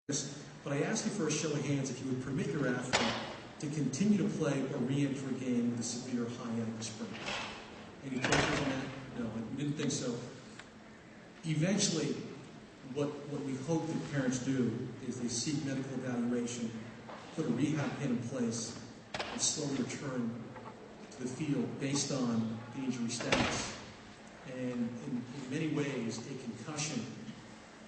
But I ask you for a show of hands if you would permit your athlete to continue to play or re-enter a game with a severe high ankle sprain. Any questions on that? No, we didn't think so. Eventually, what we hope that parents do is they seek medical evaluation, put a rehab plan in place, and slowly return to the field based on the injury status. And in many ways, a concussion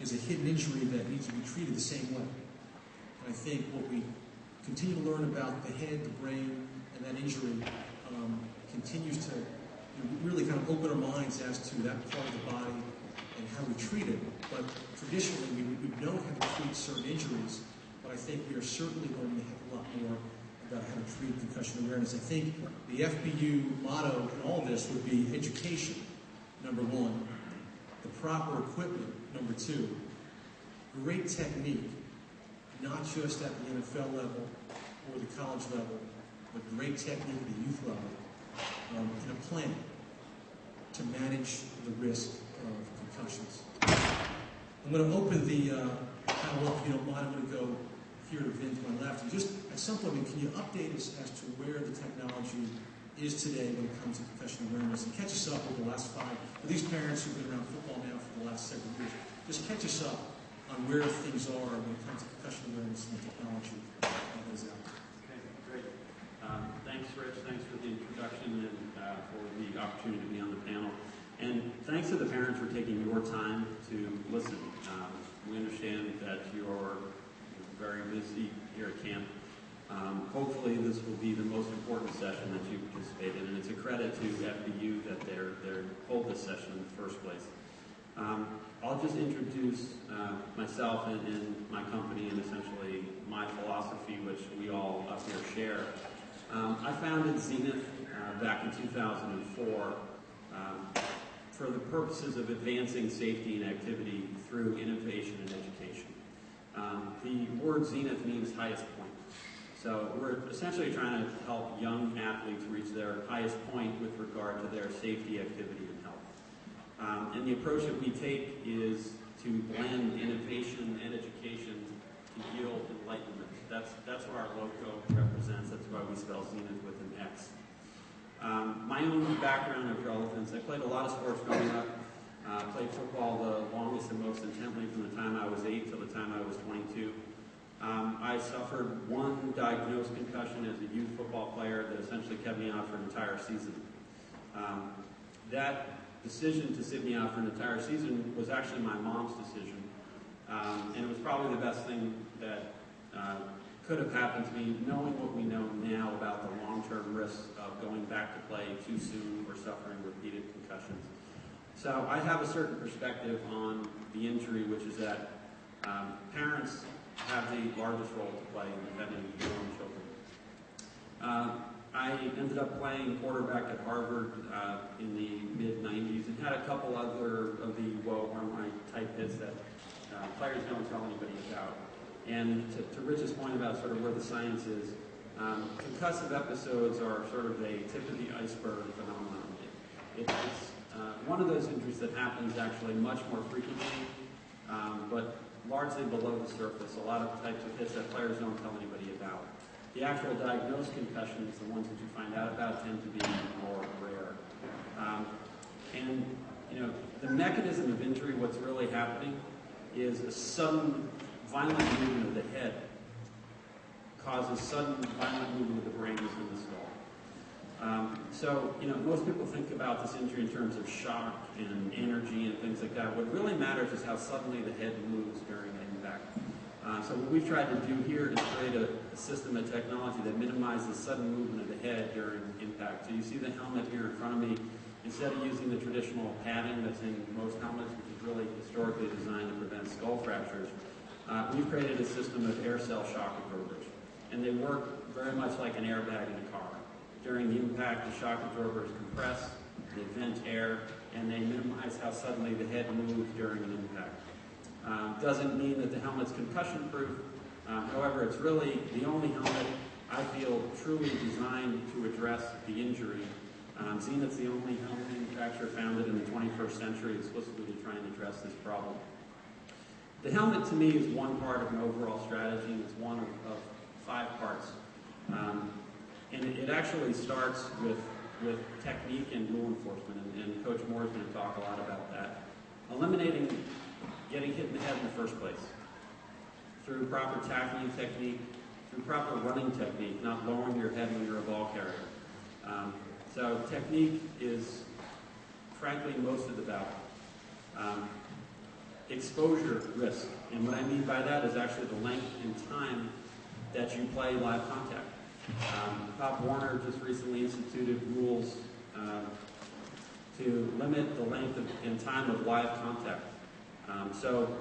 is a hidden injury that needs to be treated the same way. And I think what we continue to learn about the head, the brain, and that injury continues to really kind of open our minds as to that part of the body and how we treat it. But traditionally, we know how to treat certain injuries, but I think we are certainly learning a heck of a lot more about how to treat concussion awareness. I think the FBU motto in all this would be education, number one, the proper equipment, number two, great technique, not just at the NFL level or the college level, but great technique at the youth level, and a plan to manage the risk of concussions. I'm going to open the panel up, if you don't mind. I'm going to go here to Vin to my left. And just at some point, can you update us as to where the technology is today when it comes to concussion awareness, and catch us up over the last for these parents who've been around football now for the last several years, just catch us up on where things are when it comes to concussion awareness and the technology that is out there. Okay, great. Thanks, Rich. Thanks for the introduction and for the opportunity to be on the panel. And thanks to the parents for taking your time to listen. We understand that you're very busy here at camp. Hopefully this will be the most important session that you participate in, and it's a credit to FBU that they hold this session in the first place. I'll just introduce myself and my company and essentially my philosophy, which we all up here share. I founded Xenith back in 2004 for the purposes of advancing safety and activity through innovation and education. The word Xenith means highest point. So we're essentially trying to help young athletes reach their highest point with regard to their safety, activity, and health. And the approach that we take is to blend innovation and education to yield enlightenment. That's what our logo represents. That's why we spell Xenith with an X. My own background of relevance, I played a lot of sports growing up. Played football the longest and most intently from the time I was 8 till the time I was 22. I suffered one diagnosed concussion as a youth football player that essentially kept me out for an entire season. That decision to sit me out for an entire season was actually my mom's decision. And it was probably the best thing that could have happened to me, knowing what we know now about the long-term risks of going back to play too soon or suffering repeated concussions. So I have a certain perspective on the injury, which is that parents have the largest role to play in defending their own children. I ended up playing quarterback at Harvard in the mid-90s and had a couple other of the whoa are my type hits that players don't tell anybody about. And to Rich's point about sort of where the science is, concussive episodes are sort of a tip of the iceberg phenomenon. It's one of those injuries that happens actually much more frequently, but largely below the surface. A lot of types of hits that players don't tell anybody about. The actual diagnosed concussions, the ones that you find out about, tend to be more rare. And you know, the mechanism of injury, what's really happening, is a sudden violent movement of the head causes sudden violent movement of the brain within the skull. So, you know, most people think about this injury in terms of shock and energy and things like that. What really matters is how suddenly the head moves during an impact. So what we've tried to do here is create a system of technology that minimizes sudden movement of the head during impact. So you see the helmet here in front of me. Instead of using the traditional padding that's in most helmets, which is really historically designed to prevent skull fractures, we've created a system of air cell shock absorbers. And they work very much like an airbag in a car. During the impact, the shock absorbers compress, they vent air, and they minimize how suddenly the head moves during an impact. Doesn't mean that the helmet's concussion-proof. However, it's really the only helmet I feel truly designed to address the injury. Xenith's the only helmet manufacturer founded in the 21st century exclusively to try and address this problem. The helmet to me is one part of an overall strategy, and it's one of 5 parts. And it actually starts with technique and rule enforcement, and Coach Moore is going to talk a lot about that. Eliminating getting hit in the head in the first place through proper tackling technique, through proper running technique, not lowering your head when you're a ball carrier. So technique is, frankly, most of the battle. Exposure risk, and what I mean by that is actually the length and time that you play live contact. Pop Warner just recently instituted rules to limit the length and time of live contact. So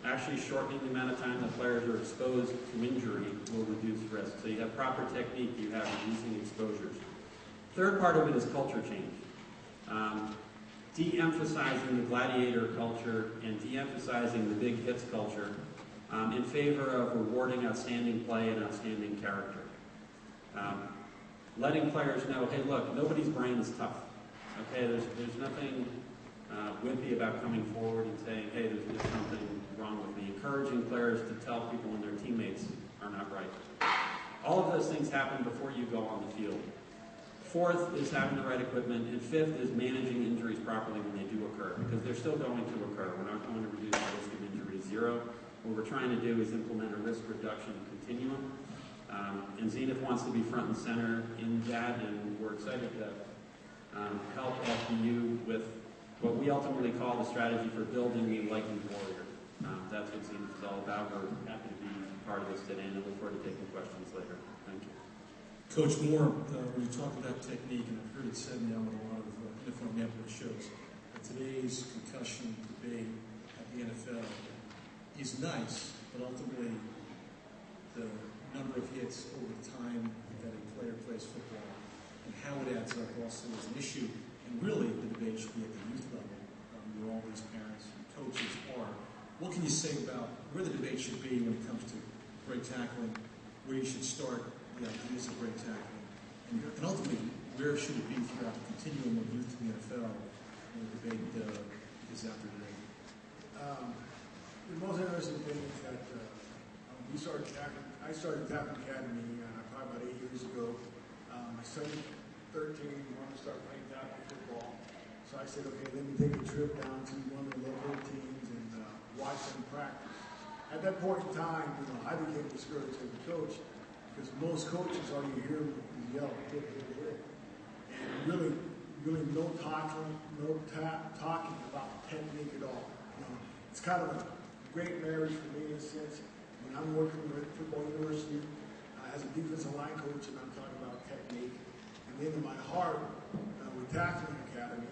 actually shortening the amount of time that players are exposed to injury will reduce risk. So you have proper technique, you have reducing exposures. Third part of it is culture change. De-emphasizing the gladiator culture and de-emphasizing the big hits culture in favor of rewarding outstanding play and outstanding character. Letting players know, hey, look, nobody's brain is tough. Okay, there's nothing wimpy about coming forward and saying, hey, there's something wrong with me. Encouraging players to tell people when their teammates are not right. All of those things happen before you go on the field. Fourth is having the right equipment, and fifth is managing injuries properly when they do occur, because they're still going to occur. We're not going to reduce the risk of injury to 0. What we're trying to do is implement a risk reduction continuum, and Xenith wants to be front and center in that, and we're excited to help FBU with what we ultimately call the strategy for building the enlightened warrior. That's what Xenith is all about. We're happy to be part of this today, and I look forward to taking questions later. Thank you. Coach Moore, when you talk about technique, and I've heard it said now in a lot of NFL network shows, that today's concussion debate at the NFL is nice, but ultimately the number of hits over the time that a player plays football and how it adds up also is an issue. And really, the debate should be at the youth level, where all these parents and coaches are. What can you say about where the debate should be when it comes to great tackling, where you should start the ideas of great tackling, and ultimately, where should it be throughout the continuum of youth in the NFL when the debate is out there today? The most interesting thing is that I started Tackling Academy probably about 8 years ago. My son, 13, wanted to start playing tackle football. So I said, okay, let me take a trip down to one of the local teams and watch them practice. At that point in time, I became discouraged as a coach because most coaches, all you hear is yell, hit, hit, hit. And really no talking about technique at all. It's kind of a great marriage for me in a sense. When I'm working with Football University as a defensive line coach, and I'm talking about technique. And then in my heart, with Tackling Academy,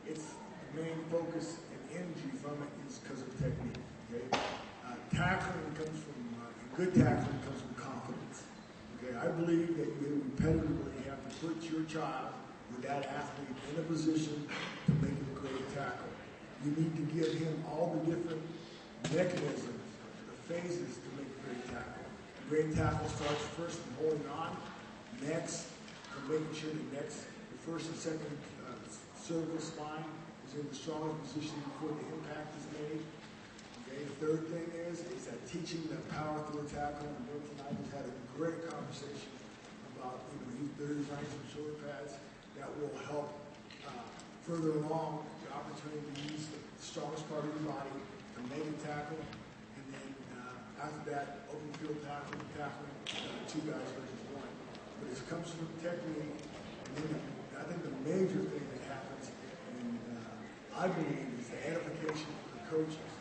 it's the main focus and energy from it is because of technique. Okay? Tackling comes from, good tackling comes from confidence. Okay? I believe that you repetitively have to put your child with that athlete in a position to make it a great tackle. You need to give him all the different mechanisms, the phases to make a great tackle. A great tackle starts first from holding on, next from making sure the first and second cervical spine is in the strongest position before the impact is made. Okay, the third thing is that teaching the power through a tackle. And Bill and I just had a great conversation about, they're designing some shoulder pads that will help further along the opportunity to use the strongest part of your body to make a tackle, and then after that, open field tackling, two guys versus one. But it comes from technique, and then I think the major thing that happens, and I believe, is the edification for the coaches.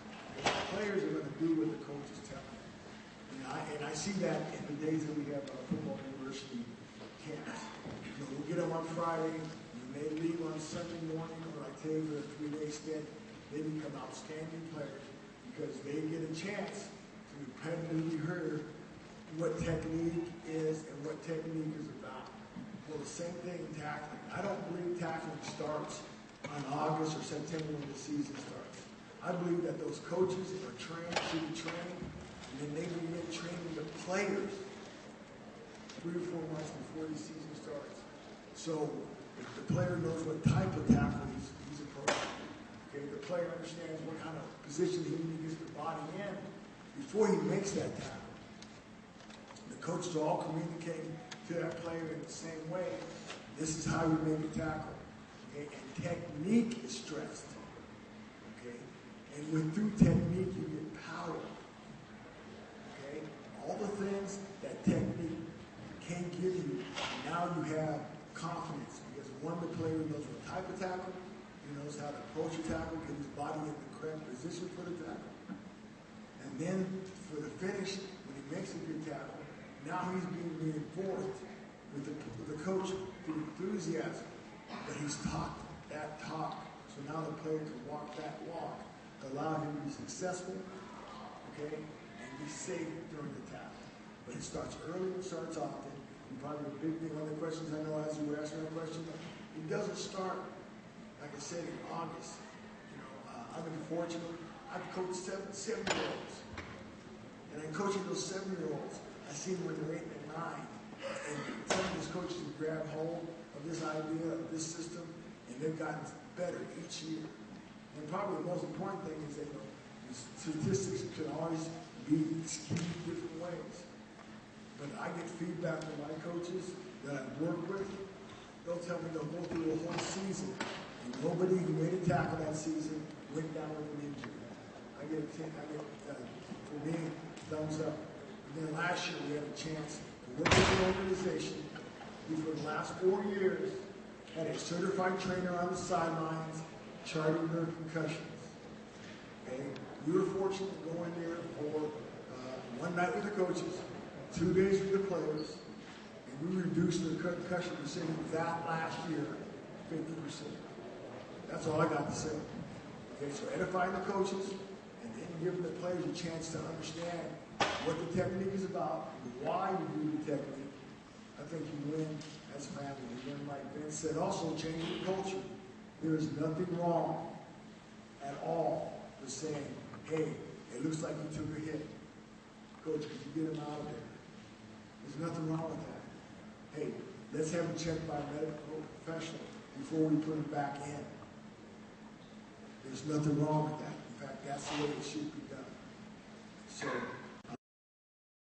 The players are going to do what the coaches tell them. And I see that in the days that we have football university camps. We'll get them on Friday, and they leave on Sunday morning, or I tell you for a 3-day stint, they become outstanding players because they get a chance to repetitively hear what technique is and what technique is about. Well, the same thing in tackling. I don't believe tackling starts on August or September when the season starts. I believe that those coaches are trained, should be trained, and then they begin training the players 3 or 4 months before the season starts. So if the player knows what type of tackle he's approaching, Okay, the player understands what kind of position he needs to get the body in before he makes that tackle. The coaches are all communicating to that player in the same way. This is how you make a tackle. Okay, and technique is stressed. Okay, and through technique you get power. Okay, all the things that technique can give you. Now you have confidence because one, the player knows what type of tackle, he knows how to approach a tackle, get his body in the correct position for the tackle. And then for the finish, when he makes a good tackle, now he's being reinforced with the coach through enthusiasm that he's talked that talk. So now the player can walk that walk, allow him to be successful, okay, and be safe during the tackle. But it starts early, it starts often. And probably a big thing, one of the questions I know as you were asking that question, it doesn't start, like I said, in August. You know, I've been fortunate. I've coached 7-year-olds. And in coaching those 7-year-olds, I see them when they're 8 and 9. And some of these coaches have grabbed hold of this idea, of this system, and they've gotten better each year. And probably the most important thing is that, you know, the statistics can always be skewed different ways. But I get feedback from my coaches that I've worked with. They'll tell me they'll go through a whole season, and nobody who made a tackle that season went down with an injury. I get for me, thumbs up. And then last year we had a chance to work with the organization who for the last 4 years had a certified trainer on the sidelines charting their concussions. Okay? We were fortunate to go in there for one night with the coaches, 2 days with the players, and we reduced the concussion percentage that last year 50%. That's all I got to say. Okay, so edifying the coaches and then giving the players a chance to understand what the technique is about, why you do the technique. I think you win as a family. You win, like Vince said, also changing the culture. There is nothing wrong at all with saying, hey, it looks like you took a hit. Coach, could you get him out of there? There's nothing wrong with that. Hey, let's have him checked by a medical professional before we put him back in. There's nothing wrong with that. In fact, that's the way it should be done. So